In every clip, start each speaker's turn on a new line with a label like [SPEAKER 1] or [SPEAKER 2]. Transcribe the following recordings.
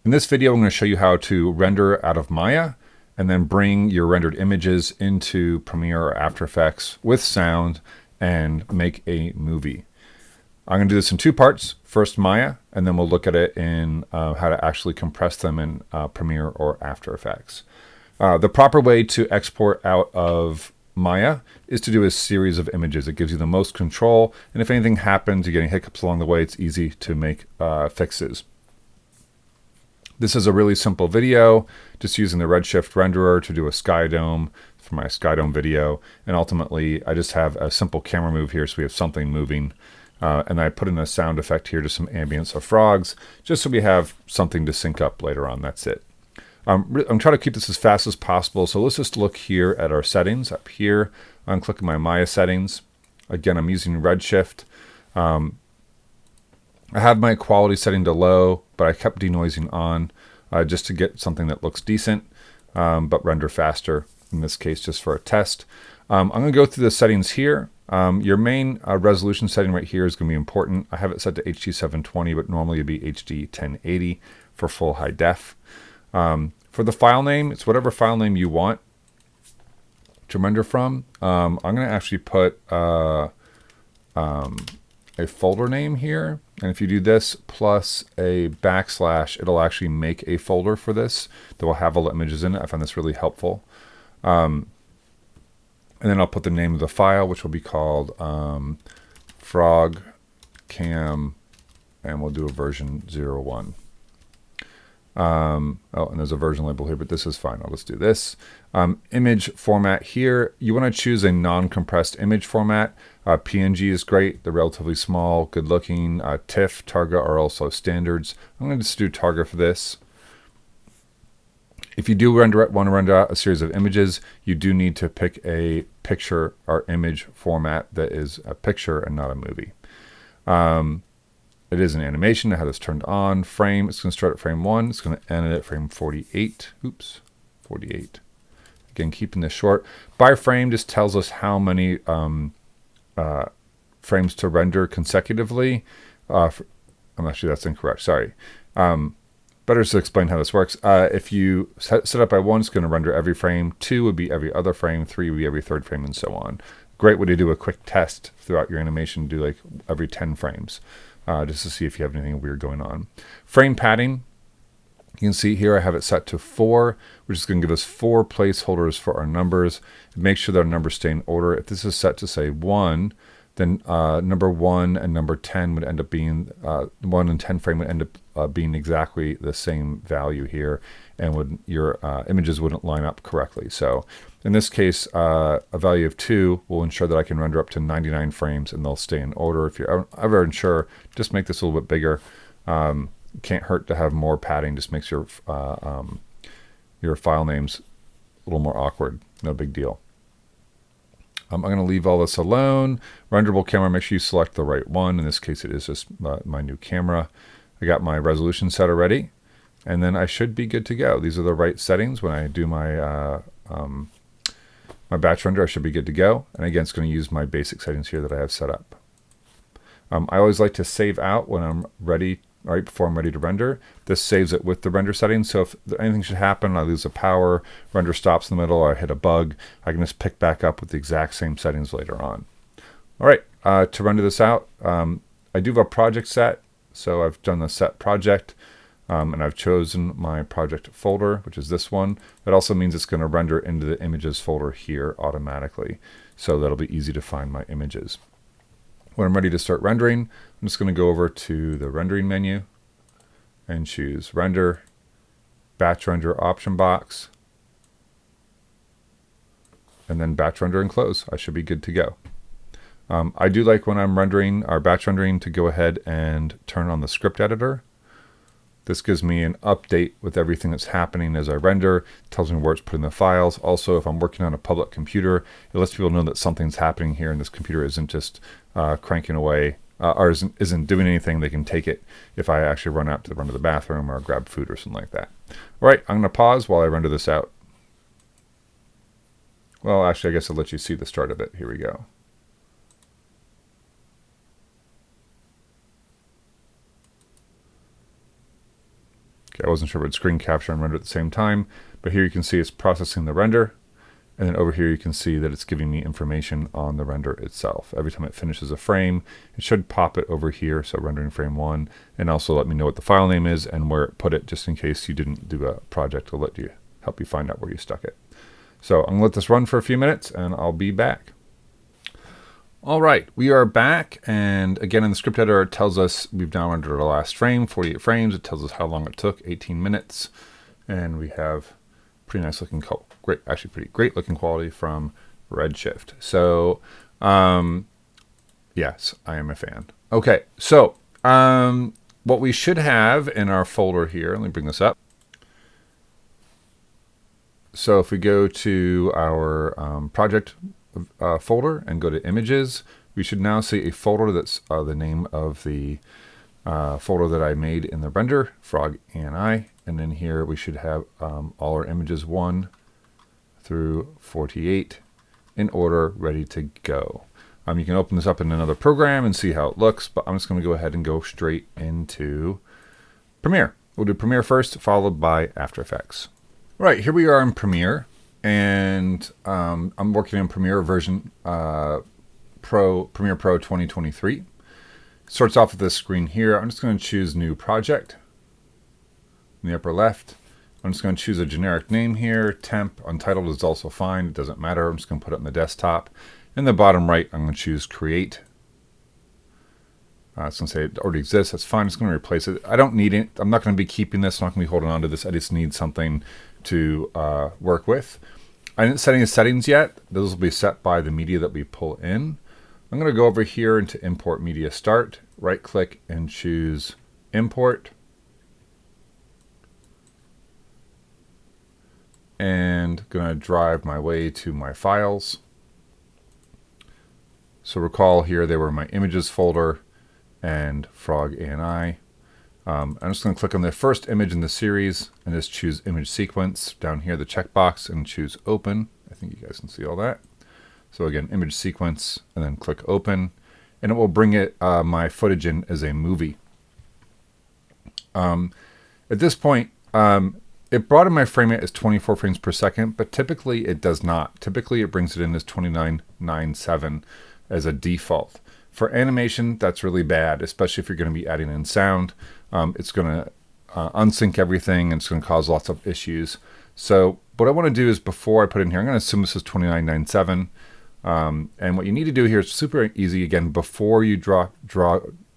[SPEAKER 1] In this video, I'm going to show you how to render out of Maya and then bring your rendered images into Premiere or After Effects with sound and make a movie. I'm going to do this in two parts. First Maya, and then we'll look at it in how to actually compress them in Premiere or After Effects. The proper way to export out of Maya is to do a series of images. It gives you the most control, and if anything happens, you're getting hiccups along the way, it's easy to make fixes. This is a really simple video, just using the Redshift renderer to do a sky dome for my sky dome video. And ultimately, I just have a simple camera move here so we have something moving. And I put in a sound effect here, just some ambience of frogs, just so we have something to sync up later on. That's it. I'm trying to keep this as fast as possible. So let's just look here at our settings up here. I'm clicking my Maya settings. Again, I'm using Redshift. I have my quality setting to low, but I kept denoising on just to get something that looks decent, but render faster, in this case, just for a test. I'm going to go through the settings here. Your main resolution setting right here is going to be important. I have it set to HD 720, but normally it'd be HD 1080 for full high def. For the file name, it's whatever file name you want to render from. I'm going to actually put a folder name here. And if you do this plus a backslash, it'll actually make a folder for this that will have all the images in it. I find this really helpful. And then I'll put the name of the file, which will be called frog cam, and we'll do a version 01. Oh, and there's a version label here, but this is fine. I'll just do this. Image format here. You want to choose a non-compressed image format. PNG is great. They're relatively small, good looking. TIFF, Targa are also standards. I'm going to just do Targa for this. If you do want to render out a series of images, you do need to pick a picture or image format that is a picture and not a movie. It is an animation. I have this turned on. Frame, it's going to start at frame 1. It's going to end at frame 48. Oops, 48. Again, keeping this short. By frame just tells us how many frames to render consecutively. Actually, that's incorrect. Sorry. Better to explain how this works. If you set up by 1, it's going to render every frame. 2 would be every other frame. 3 would be every third frame, and so on. Great way to do a quick test throughout your animation. Do like every 10 frames. Just to see if you have anything weird going on. Frame padding, you can see here I have it set to 4, which is going to give us 4 placeholders for our numbers. Make sure that our numbers stay in order. If this is set to say 1, then number 1 and number 10 would end up being, 1 and 10 frame would end up being exactly the same value here, and your images wouldn't line up correctly. So in this case, a value of 2 will ensure that I can render up to 99 frames and they'll stay in order. If you're ever unsure, just make this a little bit bigger. Can't hurt to have more padding, just makes your file names a little more awkward. No big deal. I'm going to leave all this alone. Renderable camera, make sure you select the right one. In this case, it is just my new camera. I got my resolution set already, and then I should be good to go. These are the right settings. When I do my my batch render, I should be good to go. And again, it's going to use my basic settings here that I have set up. I always like to save out when I'm ready, right before I'm ready to render. This saves it with the render settings. So if anything should happen, I lose the power, render stops in the middle, or I hit a bug, I can just pick back up with the exact same settings later on. All right, to render this out, I do have a project set. So I've done the set project. And I've chosen my project folder, which is this one. That also means it's going to render into the images folder here automatically. So that'll be easy to find my images. When I'm ready to start rendering, I'm just going to go over to the rendering menu and choose render, batch render option box, and then batch render and close. I should be good to go. I do like when I'm rendering or batch rendering to go ahead and turn on the script editor. This gives me an update with everything that's happening as I render. It tells me where it's put in the files. Also, if I'm working on a public computer, it lets people know that something's happening here and this computer isn't just cranking away or isn't doing anything. They can take it if I actually run out to run to the bathroom or grab food or something like that. All right, I'm going to pause while I render this out. Well, actually, I guess I'll let you see the start of it. Here we go. Okay, I wasn't sure if it would screen capture and render at the same time, but here you can see it's processing the render. And then over here you can see that it's giving me information on the render itself. Every time it finishes a frame, it should pop it over here, so rendering frame 1, and also let me know what the file name is and where it put it, just in case you didn't do a project to help you find out where you stuck it. So I'm going to let this run for a few minutes, and I'll be back. All right, we are back, and again in the script editor it tells us we've now rendered our last frame, 48 frames. It tells us how long it took, 18 minutes, and we have pretty nice looking, pretty great looking quality from Redshift. So yes, I am a fan. Okay, so what we should have in our folder here, let me bring this up. So if we go to our project folder and go to images, we should now see a folder that's the name of the folder that I made in the render, Frog ANI. And then here we should have all our images 1 through 48 in order, ready to go. You can open this up in another program and see how it looks, but I'm just going to go ahead and go straight into Premiere. We'll do Premiere first, followed by AfterEffects. Right, here we are in Premiere, and I'm working in Premiere version Premiere Pro 2023. Starts off with this screen here. I'm just going to choose New Project in the upper left. I'm just going to choose a generic name here. Temp, untitled is also fine. It doesn't matter. I'm just going to put it on the desktop. In the bottom right, I'm going to choose Create. It's going to say it already exists. That's fine. I'm just going to replace it. I don't need it. I'm not going to be keeping this. I'm not going to be holding on to this. I just need something to work with. I didn't set any settings yet. Those will be set by the media that we pull in. I'm going to go over here into Import Media Start. Right click and choose Import. And going to drive my way to my files. So recall here they were my images folder and Frog ANI. I'm just going to click on the first image in the series and just choose image sequence down here, the checkbox, and choose open. I think you guys can see all that. So again, image sequence, and then click open, and it will bring it my footage in as a movie. At this point, it brought in my frame rate as 24 frames per second, but typically it does not. Typically it brings it in as 29.97 as a default. For animation, that's really bad, especially if you're going to be adding in sound. It's going to unsync everything, and it's going to cause lots of issues. So what I want to do is, before I put in here, I'm going to assume this is 29.97. And what you need to do here is super easy. Again, before you drag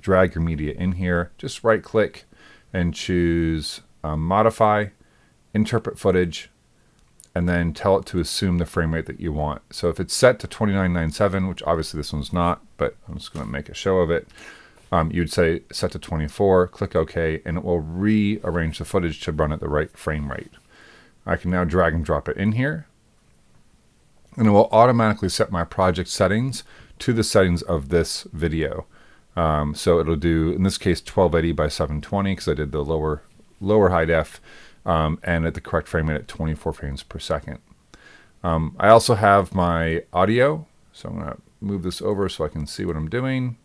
[SPEAKER 1] your media in here, just right click and choose Modify, Interpret Footage, and then tell it to assume the frame rate that you want. So if it's set to 29.97, which obviously this one's not, but I'm just going to make a show of it, you'd say set to 24, click OK, and it will rearrange the footage to run at the right frame rate. I can now drag and drop it in here, and it will automatically set my project settings to the settings of this video. So it'll do, in this case, 1280 by 720, because I did the lower high def, and at the correct frame rate at 24 frames per second. I also have my audio, so I'm going to move this over so I can see what I'm doing.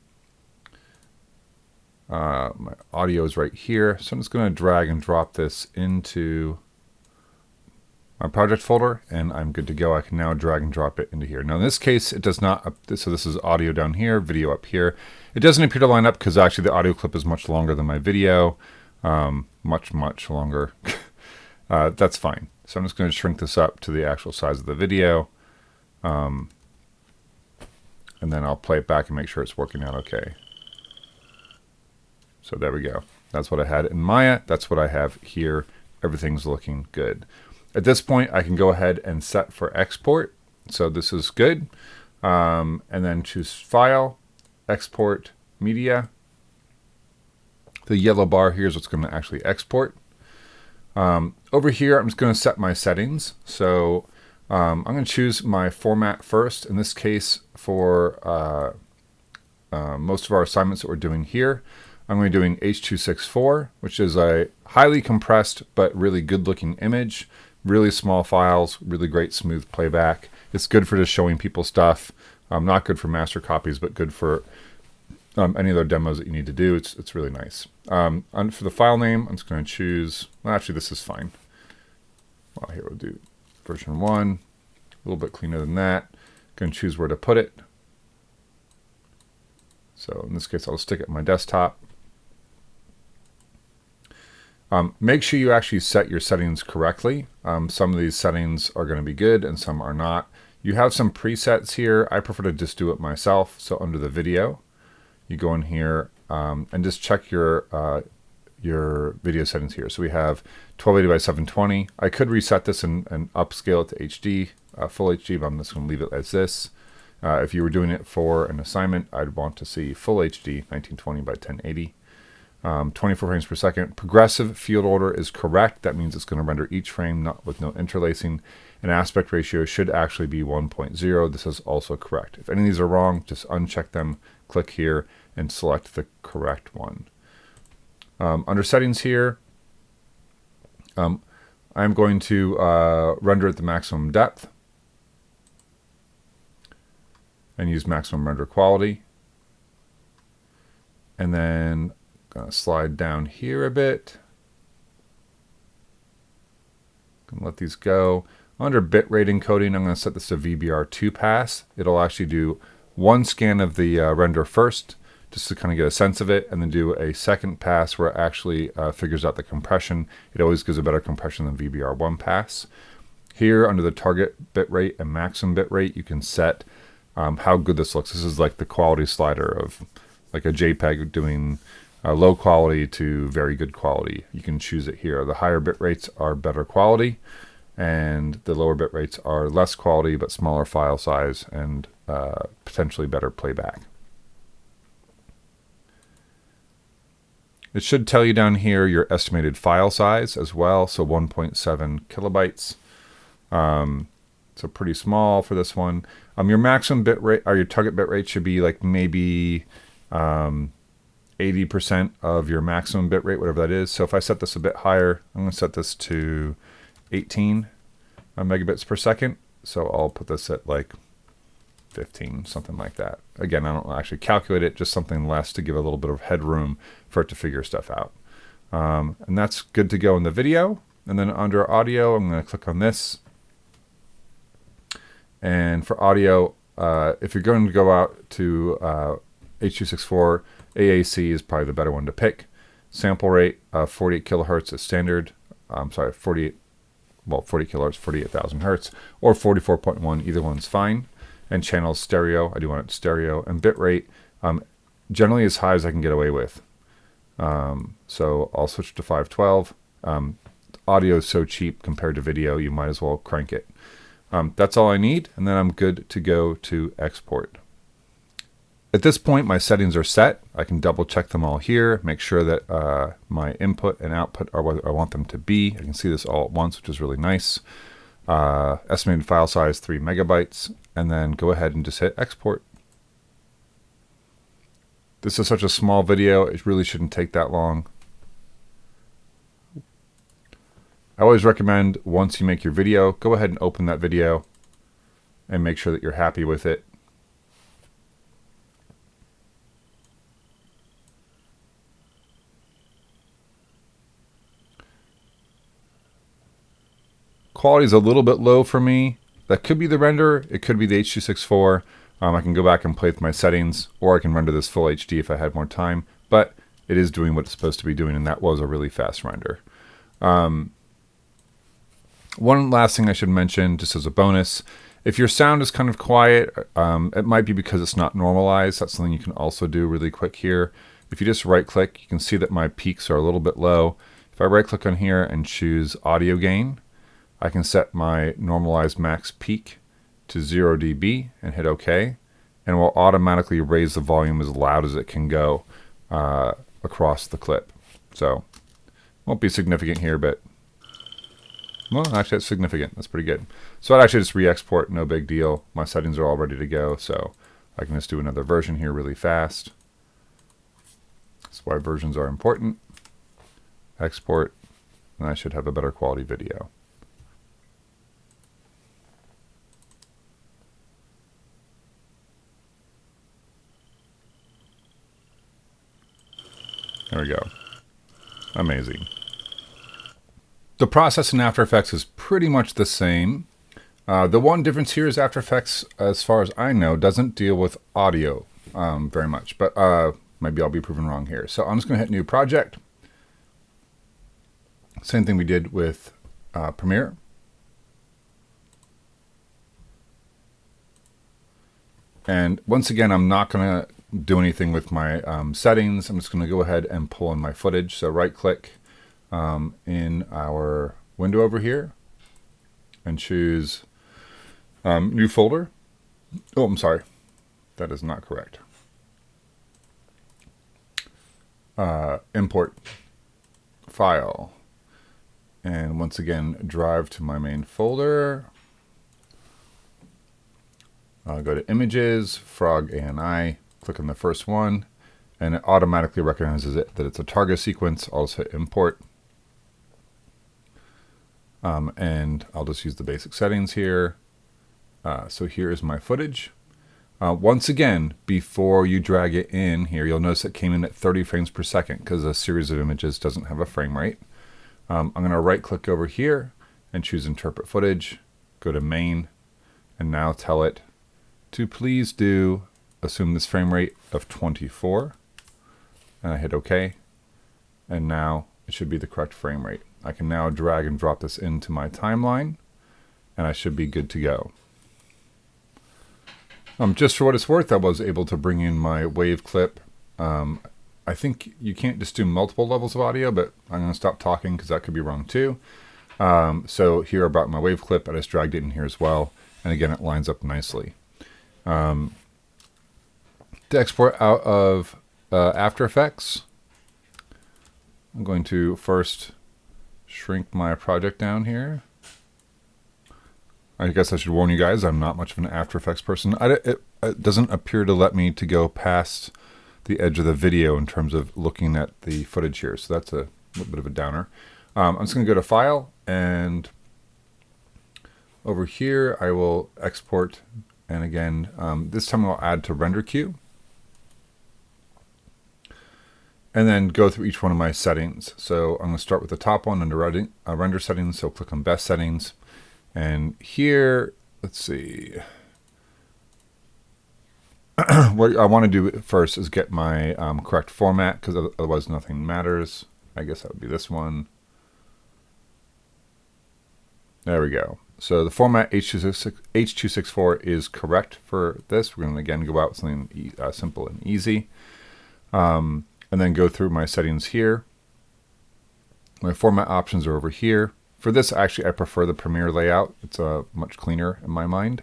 [SPEAKER 1] My audio is right here, so I'm just going to drag and drop this into my project folder, and I'm good to go. I can now drag and drop it into here. Now in this case, it does not, so this is audio down here, video up here. It doesn't appear to line up because actually the audio clip is much longer than my video. Much longer. That's fine. So I'm just going to shrink this up to the actual size of the video. And then I'll play it back and make sure it's working out okay. So there we go. That's what I had in Maya. That's what I have here. Everything's looking good. At this point, I can go ahead and set for export. So this is good. And then choose File, Export, Media. The yellow bar here is what's going to actually export. Over here, I'm just going to set my settings. So I'm going to choose my format first. In this case, for most of our assignments that we're doing here, I'm going to be doing H.264, which is a highly compressed but really good-looking image. Really small files, really great smooth playback. It's good for just showing people stuff. Not good for master copies, but good for any other demos that you need to do. It's really nice. And for the file name, I'm just going to choose, well, actually this is fine. Well, here we'll do version 1, a little bit cleaner than that. Going to choose where to put it. So in this case, I'll stick it in my desktop. Make sure you actually set your settings correctly. Some of these settings are going to be good and some are not. You have some presets here. I prefer to just do it myself. So under the video, you go in here and just check your video settings here. So we have 1280 by 720. I could reset this and upscale it to HD, full HD, but I'm just going to leave it as this. If you were doing it for an assignment, I'd want to see full HD, 1920 by 1080. 24 frames per second. Progressive field order is correct. That means it's going to render each frame not with no interlacing. And aspect ratio should actually be 1.0. This is also correct. If any of these are wrong, just uncheck them, click here, and select the correct one. Under settings here, I'm going to render at the maximum depth and use maximum render quality. And then I'm going to slide down here a bit. Gonna let these go. Under bitrate encoding, I'm going to set this to VBR2 pass. It'll actually do one scan of the render first, just to kind of get a sense of it, and then do a second pass where it actually figures out the compression. It always gives a better compression than VBR1 pass. Here, under the target bitrate and maximum bitrate, you can set how good this looks. This is like the quality slider of like a JPEG doing low quality to very good quality. You can choose it here. The higher bit rates are better quality, and the lower bit rates are less quality but smaller file size and potentially better playback. It should tell you down here your estimated file size as well, so 1.7 kilobytes. So pretty small for this one. Your maximum bit rate or your target bit rate should be like maybe 80% of your maximum bit rate, whatever that is. So if I set this a bit higher, I'm going to set this to 18 megabits per second. So I'll put this at like 15, something like that. Again, I don't actually calculate it, just something less to give a little bit of headroom for it to figure stuff out. And that's good to go in the video. And then under audio, I'm going to click on this. And for audio, if you're going to go out to H.264, AAC is probably the better one to pick. Sample rate 48 kilohertz is standard. I'm sorry, 40 kilohertz, 48,000 hertz, or 44.1. Either one's fine. And channels stereo. I do want it stereo. And bit rate generally as high as I can get away with. So I'll switch to 512. Audio is so cheap compared to video, you might as well crank it. That's all I need, and then I'm good to go to export. At this point, my settings are set. I can double check them all here, make sure that my input and output are what I want them to be. I can see this all at once, which is really nice. Estimated file size 3 megabytes, and then go ahead and just hit export. This is such a small video, it really shouldn't take that long. I always recommend once you make your video, go ahead and open that video and make sure that you're happy with it. Quality is a little bit low for me. That could be the render, it could be the H.264. I can go back and play with my settings, or I can render this full HD if I had more time, but it is doing what it's supposed to be doing, and that was a really fast render. One last thing I should mention, just as a bonus, if your sound is kind of quiet, it might be because it's not normalized. That's something you can also do really quick here. If you just right click, you can see that my peaks are a little bit low. If I right click on here and choose audio gain, I can set my normalized max peak to 0 dB and hit OK, and it will automatically raise the volume as loud as it can go across the clip. So won't be significant here, but well, actually that's significant. That's pretty good. So I'd actually just re-export, no big deal. My settings are all ready to go, so I can just do another version here really fast. That's why versions are important. Export, and I should have a better quality video. There we go. Amazing. The process in After Effects is pretty much the same. The one difference here is After Effects, as far as I know, doesn't deal with audio very much. But maybe I'll be proven wrong here. So I'm just going to hit New Project. Same thing we did with Premiere. And once again, I'm not going to do anything with my settings. I'm just going to go ahead and pull in my footage. So right click in our window over here and choose new folder. Oh, I'm sorry. That is not correct. Import file. And once again, drive to my main folder. Go to Images, Frog ANI, click on the first one, and it automatically recognizes it that it's a target sequence. I'll just hit Import. And I'll just use the basic settings here. So here is my footage. Once again, before you drag it in here, you'll notice it came in at 30 frames per second because a series of images doesn't have a frame rate. I'm going to right click over here and choose Interpret Footage, go to Main, and now tell it to please assume this frame rate of 24. And I hit OK. And now it should be the correct frame rate. I can now drag and drop this into my timeline, and I should be good to go. Just for what it's worth, I was able to bring in my wave clip. I think you can't just do multiple levels of audio, but I'm going to stop talking because that could be wrong too. So here about my wave clip, I just dragged it in here as well. And again, it lines up nicely. To export out of After Effects, I'm going to first shrink my project down here. I guess I should warn you guys, I'm not much of an After Effects person. It doesn't appear to let me to go past the edge of the video in terms of looking at the footage here. So that's a little bit of a downer. I'm just going to go to File, and over here I will export. And again, this time I'll add to render queue. And then go through each one of my settings. So I'm going to start with the top one under render settings. So click on Best Settings. And here, let's see. What I want to do first is get my correct format, because otherwise nothing matters. I guess that would be this one. There we go. So the format H.264 is correct for this. We're going to again go out with something simple and easy. And then go through my settings here. My format options are over here. For this, actually, I prefer the Premiere layout. It's much cleaner in my mind.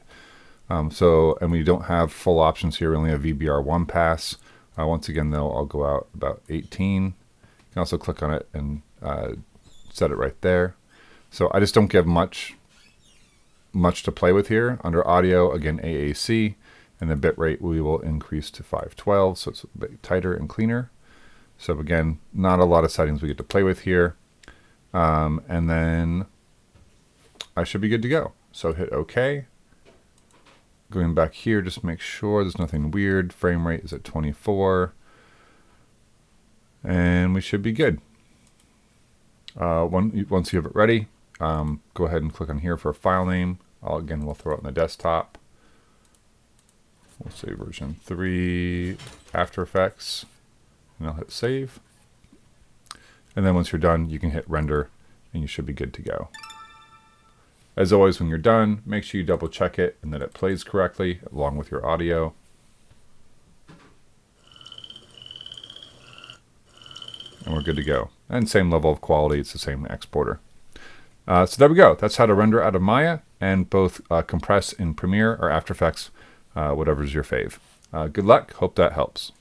[SPEAKER 1] And we don't have full options here. We only have VBR1 pass. Once again, though, I'll go out about 18. You can also click on it and set it right there. So I just don't give much to play with here. Under audio, again, AAC, and the bitrate we will increase to 512, so it's a bit tighter and cleaner. So again, not a lot of settings we get to play with here. And then I should be good to go. So hit OK. Going back here, just make sure there's nothing weird. Frame rate is at 24. And we should be good. Once you have it ready, go ahead and click on here for a file name. We'll throw it on the desktop. We'll say version 3 After Effects. And I'll hit save. And then once you're done, you can hit render and you should be good to go. As always, when you're done, make sure you double check it and that it plays correctly along with your audio. And we're good to go. And same level of quality, it's the same exporter. So there we go. That's how to render out of Maya and both compress in Premiere or After Effects, whatever's your fave. Good luck. Hope that helps.